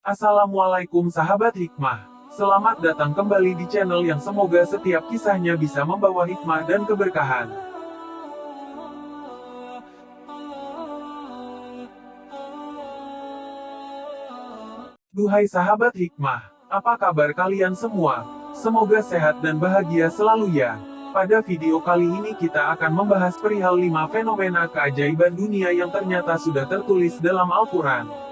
Assalamualaikum sahabat hikmah. Selamat datang kembali di channel yang semoga setiap kisahnya bisa membawa hikmah dan keberkahan. Duhai sahabat hikmah, apa kabar kalian semua? Semoga sehat dan bahagia selalu ya. Pada video kali ini kita akan membahas perihal 5 fenomena keajaiban dunia yang ternyata sudah tertulis dalam Al-Quran.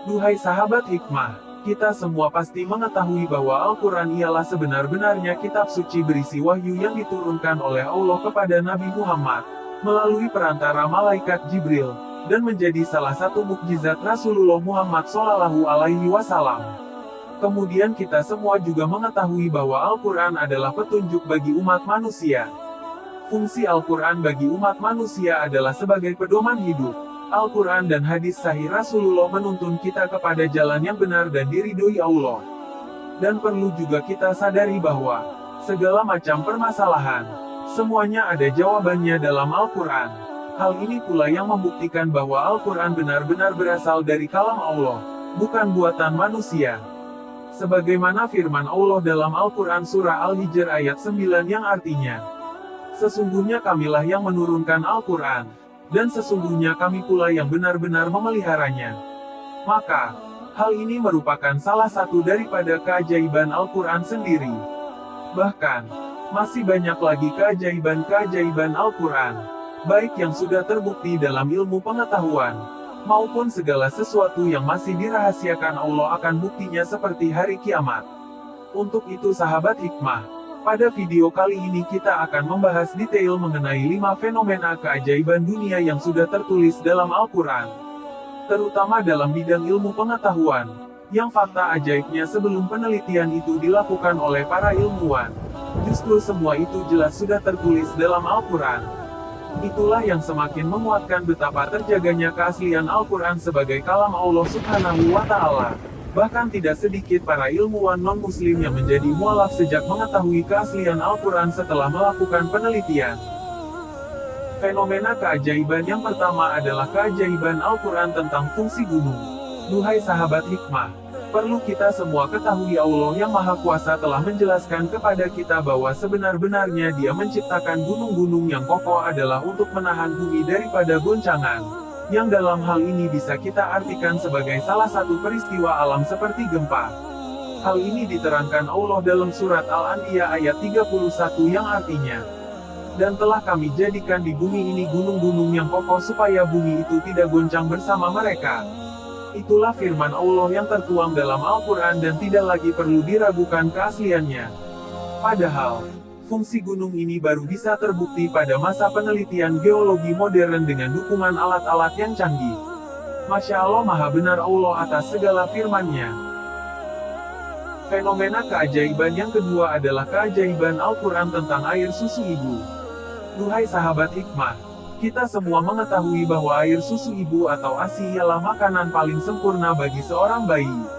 Duhai sahabat hikmah, kita semua pasti mengetahui bahwa Al-Quran ialah sebenar-benarnya kitab suci berisi wahyu yang diturunkan oleh Allah kepada Nabi Muhammad, melalui perantara malaikat Jibril, dan menjadi salah satu mukjizat Rasulullah Muhammad SAW. Kemudian kita semua juga mengetahui bahwa Al-Quran adalah petunjuk bagi umat manusia. Fungsi Al-Quran bagi umat manusia adalah sebagai pedoman hidup. Al-Quran dan hadis sahih Rasulullah menuntun kita kepada jalan yang benar dan diridhoi Allah. Dan perlu juga kita sadari bahwa segala macam permasalahan, semuanya ada jawabannya dalam Al-Quran. Hal ini pula yang membuktikan bahwa Al-Quran benar-benar berasal dari kalam Allah, bukan buatan manusia. Sebagaimana firman Allah dalam Al-Quran Surah Al-Hijr ayat 9 yang artinya, sesungguhnya kamilah yang menurunkan Al-Quran, dan sesungguhnya kami pula yang benar-benar memeliharanya. Maka, hal ini merupakan salah satu daripada keajaiban Al-Quran sendiri. Bahkan, masih banyak lagi keajaiban-keajaiban Al-Quran, baik yang sudah terbukti dalam ilmu pengetahuan, maupun segala sesuatu yang masih dirahasiakan Allah akan buktinya seperti hari kiamat. Untuk itu sahabat hikmah, pada video kali ini kita akan membahas detail mengenai 5 fenomena keajaiban dunia yang sudah tertulis dalam Al-Quran. Terutama dalam bidang ilmu pengetahuan, yang fakta ajaibnya sebelum penelitian itu dilakukan oleh para ilmuwan. Justru semua itu jelas sudah tertulis dalam Al-Quran. Itulah yang semakin menguatkan betapa terjaganya keaslian Al-Quran sebagai kalam Allah Subhanahu wa Ta'ala. Bahkan tidak sedikit para ilmuwan non-muslim yang menjadi mualaf sejak mengetahui keaslian Al-Quran setelah melakukan penelitian. Fenomena keajaiban yang pertama adalah keajaiban Al-Quran tentang fungsi gunung. Duhai sahabat hikmah, perlu kita semua ketahui Allah yang Maha Kuasa telah menjelaskan kepada kita bahwa sebenar-benarnya Dia menciptakan gunung-gunung yang kokoh adalah untuk menahan bumi daripada goncangan, yang dalam hal ini bisa kita artikan sebagai salah satu peristiwa alam seperti gempa. Hal ini diterangkan Allah dalam surat Al-Anbiya ayat 31 yang artinya, dan telah kami jadikan di bumi ini gunung-gunung yang kokoh supaya bumi itu tidak goncang bersama mereka. Itulah firman Allah yang tertuang dalam Al-Quran dan tidak lagi perlu diragukan keasliannya. Padahal, fungsi gunung ini baru bisa terbukti pada masa penelitian geologi modern dengan dukungan alat-alat yang canggih. Masya Allah, Maha benar Allah atas segala firman-Nya. Fenomena keajaiban yang kedua adalah keajaiban Al-Quran tentang air susu ibu. Duhai sahabat hikmah, kita semua mengetahui bahwa air susu ibu atau ASI ialah makanan paling sempurna bagi seorang bayi.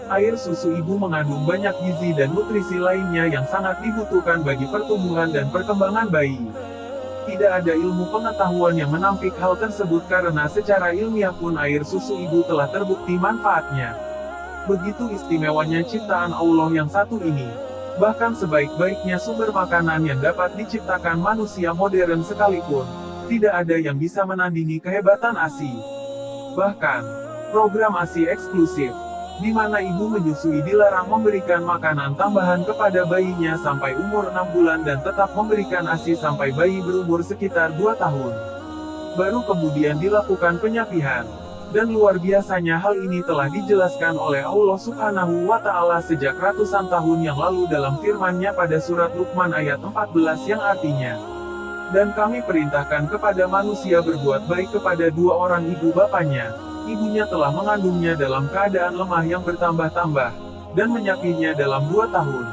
Air susu ibu mengandung banyak gizi dan nutrisi lainnya yang sangat dibutuhkan bagi pertumbuhan dan perkembangan bayi. Tidak ada ilmu pengetahuan yang menampik hal tersebut karena secara ilmiah pun air susu ibu telah terbukti manfaatnya. Begitu istimewanya ciptaan Allah yang satu ini. Bahkan sebaik-baiknya sumber makanan yang dapat diciptakan manusia modern sekalipun, tidak ada yang bisa menandingi kehebatan ASI. Bahkan, program ASI eksklusif, di mana ibu menyusui dilarang memberikan makanan tambahan kepada bayinya sampai umur 6 bulan dan tetap memberikan ASI sampai bayi berumur sekitar 2 tahun. Baru kemudian dilakukan penyapihan. Dan luar biasanya hal ini telah dijelaskan oleh Allah Subhanahu wa Ta'ala sejak ratusan tahun yang lalu dalam firman-Nya pada surat Luqman ayat 14 yang artinya, dan kami perintahkan kepada manusia berbuat baik kepada 2 orang ibu bapanya. Ibunya telah mengandungnya dalam keadaan lemah yang bertambah-tambah, dan menyapihnya dalam 2 tahun.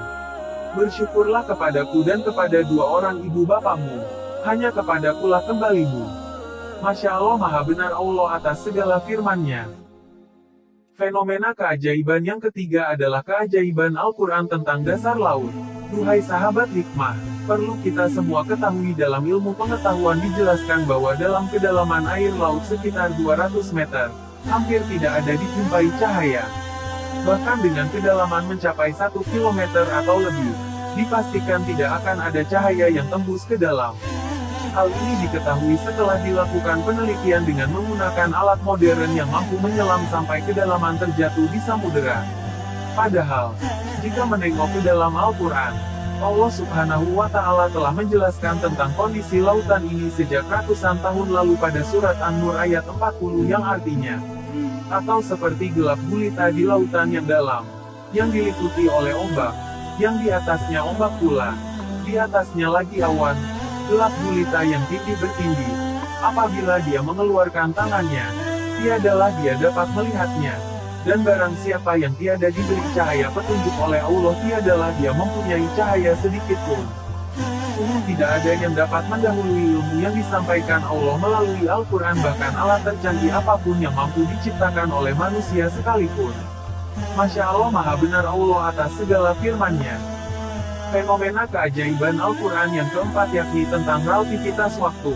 Bersyukurlah kepadaku dan kepada 2 orang ibu bapamu, hanya kepadakulah kembalimu. Masya Allah, Maha benar Allah atas segala firman-Nya. Fenomena keajaiban yang ketiga adalah keajaiban Al-Quran tentang dasar laut. Duhai sahabat hikmah, perlu kita semua ketahui dalam ilmu pengetahuan dijelaskan bahwa dalam kedalaman air laut sekitar 200 meter, hampir tidak ada dijumpai cahaya. Bahkan dengan kedalaman mencapai 1 kilometer atau lebih, dipastikan tidak akan ada cahaya yang tembus ke dalam. Hal ini diketahui setelah dilakukan penelitian dengan menggunakan alat modern yang mampu menyelam sampai kedalaman terjatuh di samudera. Padahal, jika menengok ke dalam Al-Quran, Allah Subhanahu wa Ta'ala telah menjelaskan tentang kondisi lautan ini sejak ratusan tahun lalu pada surat An-Nur ayat 40 yang artinya, atau seperti gelap gulita di lautan yang dalam, yang diliputi oleh ombak, yang di atasnya ombak pula, di atasnya lagi awan, gelap gulita yang tindih bertindih. Apabila dia mengeluarkan tangannya, tiadalah dia dapat melihatnya. Dan barang siapa yang tiada diberi cahaya petunjuk oleh Allah, tiadalah dia mempunyai cahaya sedikit pun. Sungguh tidak ada yang dapat mendahului ilmu yang disampaikan Allah melalui Al-Quran, bahkan alat tercanggih apapun yang mampu diciptakan oleh manusia sekalipun. Masya Allah, maha benar Allah atas segala firman-Nya. Fenomena keajaiban Al-Quran yang keempat yakni tentang relativitas waktu.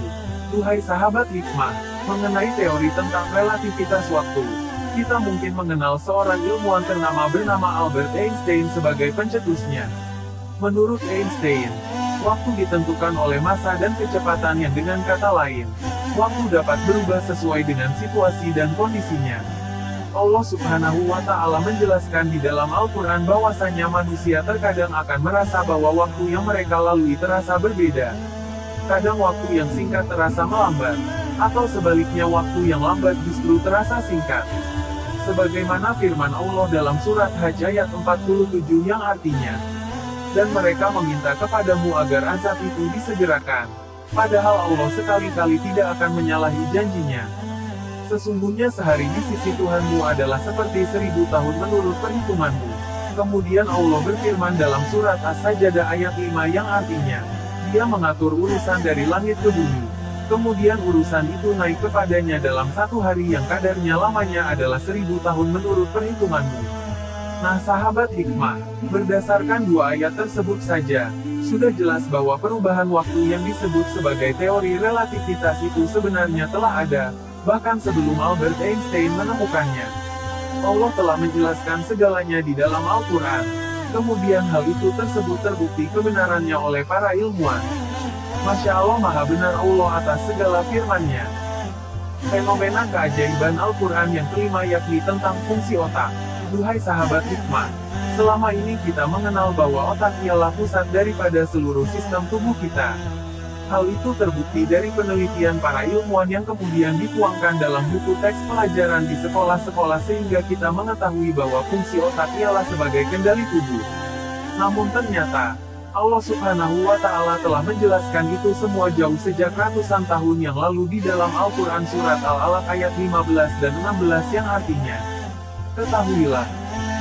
Duhai sahabat hikmah, mengenai teori tentang relativitas waktu, kita mungkin mengenal seorang ilmuwan ternama bernama Albert Einstein sebagai pencetusnya. Menurut Einstein, waktu ditentukan oleh massa dan kecepatan, yang dengan kata lain, waktu dapat berubah sesuai dengan situasi dan kondisinya. Allah Subhanahu wa Ta'ala menjelaskan di dalam Al-Quran bahwasanya manusia terkadang akan merasa bahwa waktu yang mereka lalui terasa berbeda. Kadang waktu yang singkat terasa melambat, atau sebaliknya waktu yang lambat justru terasa singkat. Sebagaimana firman Allah dalam surat Hajj ayat 47 yang artinya, dan mereka meminta kepadamu agar azab itu disegerakan. Padahal Allah sekali-kali tidak akan menyalahi janjinya. Sesungguhnya sehari di sisi Tuhanmu adalah seperti 1000 tahun menurut perhitunganmu. Kemudian Allah berfirman dalam surat As-Sajdah ayat 5 yang artinya, Dia mengatur urusan dari langit ke bumi. Kemudian urusan itu naik kepadanya dalam satu hari yang kadarnya lamanya adalah 1000 tahun menurut perhitunganmu. Nah sahabat hikmah, berdasarkan dua ayat tersebut saja, sudah jelas bahwa perubahan waktu yang disebut sebagai teori relativitas itu sebenarnya telah ada, bahkan sebelum Albert Einstein menemukannya. Allah telah menjelaskan segalanya di dalam Al-Quran. Kemudian hal itu tersebut terbukti kebenarannya oleh para ilmuwan. Masya Allah, maha benar Allah atas segala firman-Nya. Fenomena keajaiban Al-Quran yang kelima yakni tentang fungsi otak. Duhai sahabat hikmah, selama ini kita mengenal bahwa otak ialah pusat daripada seluruh sistem tubuh kita. Hal itu terbukti dari penelitian para ilmuwan yang kemudian dituangkan dalam buku teks pelajaran di sekolah-sekolah sehingga kita mengetahui bahwa fungsi otak ialah sebagai kendali tubuh. Namun ternyata, Allah Subhanahu wa Ta'ala telah menjelaskan itu semua jauh sejak ratusan tahun yang lalu di dalam Al-Quran surat Al-Alaq ayat 15 dan 16 yang artinya, ketahuilah,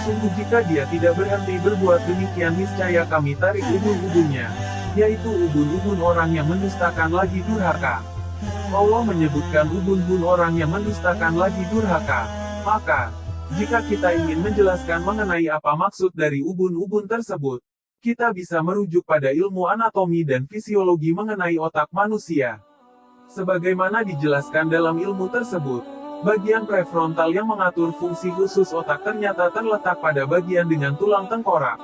sungguh jika dia tidak berhenti berbuat demikian niscaya kami tarik ubun-ubunnya, yaitu ubun-ubun orang yang mendustakan lagi durhaka. Allah menyebutkan ubun-ubun orang yang mendustakan lagi durhaka. Maka, jika kita ingin menjelaskan mengenai apa maksud dari ubun-ubun tersebut, kita bisa merujuk pada ilmu anatomi dan fisiologi mengenai otak manusia. Sebagaimana dijelaskan dalam ilmu tersebut, bagian prefrontal yang mengatur fungsi khusus otak ternyata terletak pada bagian dengan tulang tengkorak.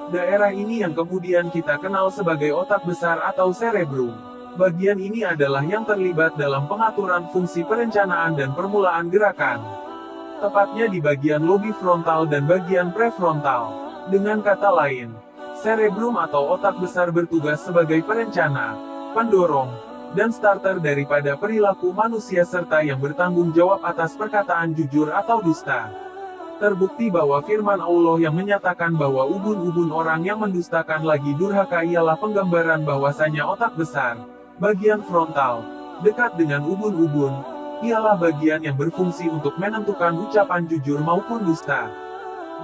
Daerah ini yang kemudian kita kenal sebagai otak besar atau cerebrum. Bagian ini adalah yang terlibat dalam pengaturan fungsi perencanaan dan permulaan gerakan. Tepatnya di bagian lobi frontal dan bagian prefrontal. Dengan kata lain, cerebrum atau otak besar bertugas sebagai perencana, pendorong, dan starter daripada perilaku manusia serta yang bertanggung jawab atas perkataan jujur atau dusta. Terbukti bahwa firman Allah yang menyatakan bahwa ubun-ubun orang yang mendustakan lagi durhaka ialah penggambaran bahwasanya otak besar, bagian frontal, dekat dengan ubun-ubun, ialah bagian yang berfungsi untuk menentukan ucapan jujur maupun dusta.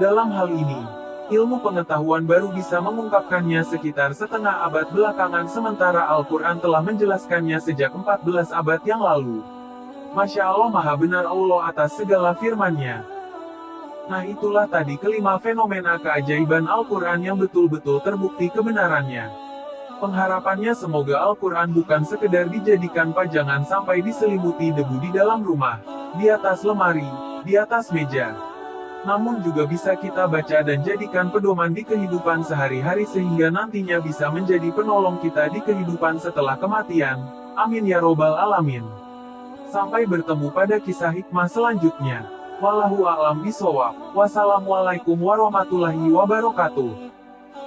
Dalam hal ini, ilmu pengetahuan baru bisa mengungkapkannya sekitar setengah abad belakangan sementara Al-Quran telah menjelaskannya sejak 14 abad yang lalu. Masya Allah, maha benar Allah atas segala firman-Nya. Nah itulah tadi kelima fenomena keajaiban Al-Quran yang betul-betul terbukti kebenarannya. Pengharapannya semoga Al-Quran bukan sekedar dijadikan pajangan sampai diselimuti debu di dalam rumah, di atas lemari, di atas meja. namun juga bisa kita baca dan jadikan pedoman di kehidupan sehari-hari sehingga nantinya bisa menjadi penolong kita di kehidupan setelah kematian. Amin ya robbal alamin. Sampai bertemu pada kisah hikmah selanjutnya. Wallahu a'lam bishawab. Wassalamualaikum warahmatullahi wabarakatuh.